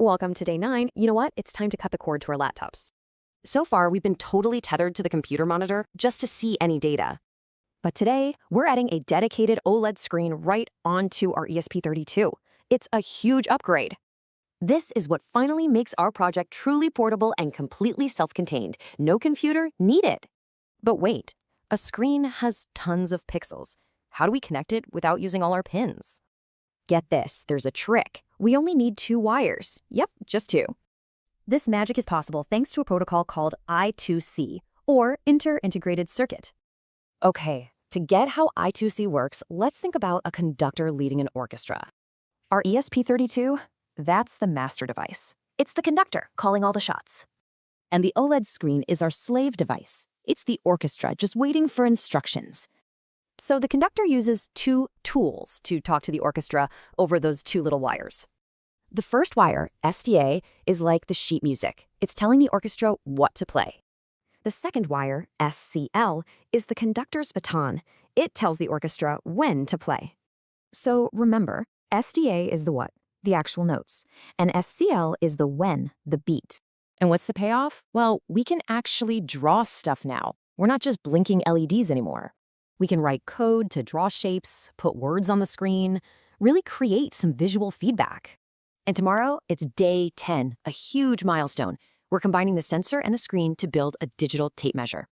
Welcome to day 9. You know what? It's time to cut the cord to our laptops. So far, we've been totally tethered to the computer monitor just to see any data. But today, we're adding a dedicated OLED screen right onto our ESP32. It's a huge upgrade. This is what finally makes our project truly portable and completely self-contained. No computer needed. But wait, a screen has tons of pixels. How do we connect it without using all our pins? Get this, there's a trick. We only need 2 wires. Yep, just 2. This magic is possible thanks to a protocol called I2C, or Inter-Integrated Circuit. Okay, to get how I2C works, let's think about a conductor leading an orchestra. Our ESP32, that's the master device. It's the conductor calling all the shots. And the OLED screen is our slave device. It's the orchestra just waiting for instructions. So the conductor uses 2 tools to talk to the orchestra over those 2 little wires. The first wire, SDA, is like the sheet music. It's telling the orchestra what to play. The second wire, SCL, is the conductor's baton. It tells the orchestra when to play. So remember, SDA is the what? The actual notes. And SCL is the when, the beat. And what's the payoff? Well, we can actually draw stuff now. We're not just blinking LEDs anymore. We can write code to draw shapes, put words on the screen, really create some visual feedback. And tomorrow, it's day 10, a huge milestone. We're combining the sensor and the screen to build a digital tape measure.